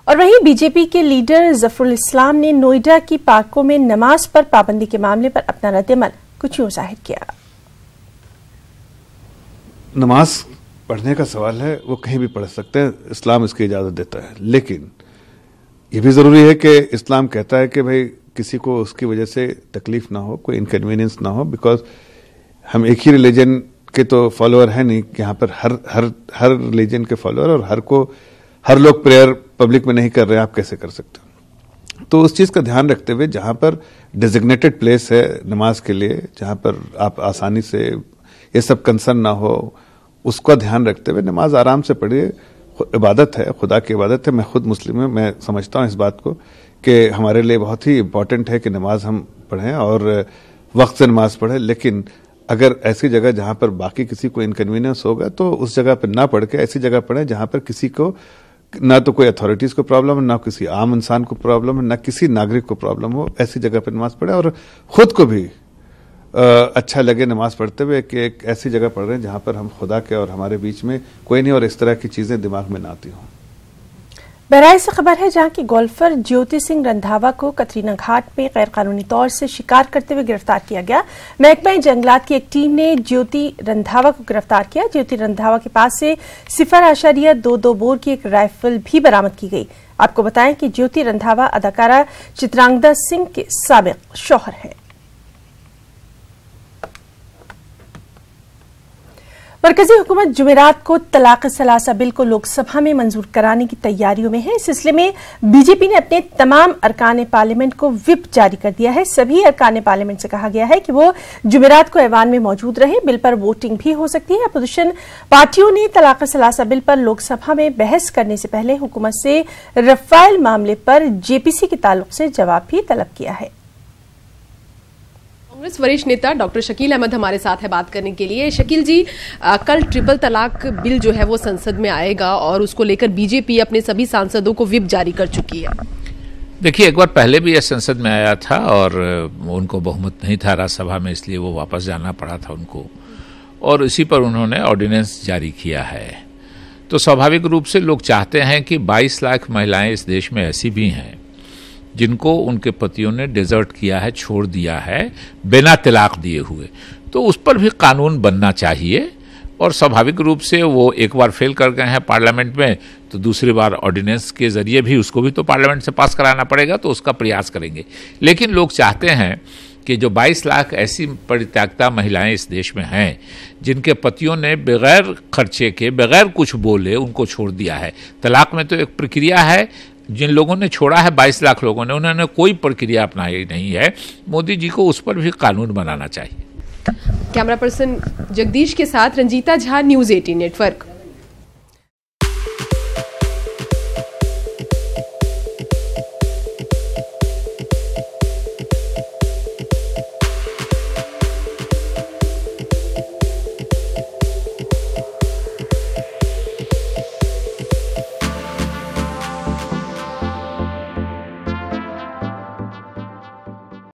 और वहीं बीजेपी के लीडर जफरुल इस्लाम ने नोएडा की पार्कों में नमाज पर पाबंदी के मामले पर अपना रद्द-ए-अमल कुछ यूं जाहिर किया। नमाज पढ़ने का सवाल है, वो कहीं भी पढ़ सकते हैं, इस्लाम इसकी इजाजत देता है। लेकिन ये भी जरूरी है कि इस्लाम कहता है कि भाई किसी को उसकी वजह से तकलीफ ना हो, कोई इनकन्वीनियंस ना हो, बिकॉज हम एक ही रिलीजन के तो फॉलोअर है नहीं, यहाँ पर हर रिलीजन के फॉलोअर और हर लोग प्रेयर पब्लिक में नहीं कर रहे हैं, आप कैसे कर सकते हो। तो उस चीज का ध्यान रखते हुए जहां पर डेजिग्नेटेड प्लेस है नमाज के लिए, जहां पर आप आसानी से ये सब कंसर्न ना हो, उसका ध्यान रखते हुए नमाज आराम से पढ़िए। इबादत है, खुदा की इबादत है। मैं खुद मुस्लिम हूं, मैं समझता हूं इस बात को कि हमारे लिए बहुत ही इंपॉर्टेंट है कि नमाज हम पढ़ें और वक्त से नमाज पढ़ें। लेकिन अगर ऐसी जगह जहां पर बाकी किसी को इनकन्वीनियंस होगा तो उस जगह पर ना पढ़ के ऐसी जगह पढ़ें जहां पर किसी को ना तो कोई अथॉरिटीज को प्रॉब्लम है, ना किसी आम इंसान को प्रॉब्लम है, ना किसी नागरिक को प्रॉब्लम हो। ऐसी जगह पर नमाज पढ़े और खुद को भी अच्छा लगे नमाज पढ़ते हुए कि एक ऐसी जगह पढ़ रहे हैं जहां पर हम खुदा के और हमारे बीच में कोई नहीं और इस तरह की चीजें दिमाग में ना आती हों। बहराइच से खबर है जहां की गोल्फर ज्योति सिंह रंधावा को कतरीना घाट में गैर कानूनी तौर से शिकार करते हुए गिरफ्तार किया गया। महकमा जंगलात की एक टीम ने ज्योति रंधावा को गिरफ्तार किया। ज्योति रंधावा के पास से 0.22 बोर की एक राइफल भी बरामद की गई। आपको बताएं कि ज्योति रंधावा अदाकारा चित्रांगदा सिंह के साबिक शौहर हैं। मरकजी हुकूमत जुमेरात को तलाक सलासा बिल को लोकसभा में मंजूर कराने की तैयारियों में है। इस सिलसिले में बीजेपी ने अपने तमाम अरकान पार्लियामेंट को व्हिप जारी कर दिया है। सभी अरकान पार्लियामेंट से कहा गया है कि वो जुमेरात को ऐवान में मौजूद रहे। बिल पर वोटिंग भी हो सकती है। अपोजिशन पार्टियों ने तलाक सलासा बिल पर लोकसभा में बहस करने से पहले हुकूमत से रफाइल मामले पर जेपीसी के ताल्लुक से जवाब भी तलब किया है। कांग्रेस वरिष्ठ नेता डॉक्टर शकील अहमद हमारे साथ है बात करने के लिए। शकील जी, कल ट्रिपल तलाक बिल जो है वो संसद में आएगा और उसको लेकर बीजेपी अपने सभी सांसदों को व्हिप जारी कर चुकी है। देखिए, एक बार पहले भी यह संसद में आया था और उनको बहुमत नहीं था राज्यसभा में, इसलिए वो वापस जाना पड़ा था उनको, और इसी पर उन्होंने ऑर्डिनेंस जारी किया है। तो स्वाभाविक रूप से लोग चाहते हैं कि 22 लाख महिलाएं इस देश में ऐसी भी हैं जिनको उनके पतियों ने डिजर्ट किया है, छोड़ दिया है बिना तलाक दिए हुए, तो उस पर भी कानून बनना चाहिए। और स्वाभाविक रूप से वो एक बार फेल कर गए हैं पार्लियामेंट में, तो दूसरी बार ऑर्डिनेंस के जरिए भी उसको भी तो पार्लियामेंट से पास कराना पड़ेगा, तो उसका प्रयास करेंगे। लेकिन लोग चाहते हैं कि जो 22 लाख ऐसी परित्यक्ता महिलाएं इस देश में हैं जिनके पतियों ने बगैर खर्चे के, बगैर कुछ बोले उनको छोड़ दिया है। तलाक में तो एक प्रक्रिया है, जिन लोगों ने छोड़ा है 22 लाख लोगों ने, उन्होंने कोई प्रक्रिया अपनाई नहीं है। मोदी जी को उस पर भी कानून बनाना चाहिए। कैमरा पर्सन जगदीश के साथ रंजीता झा, न्यूज़ 18 नेटवर्क।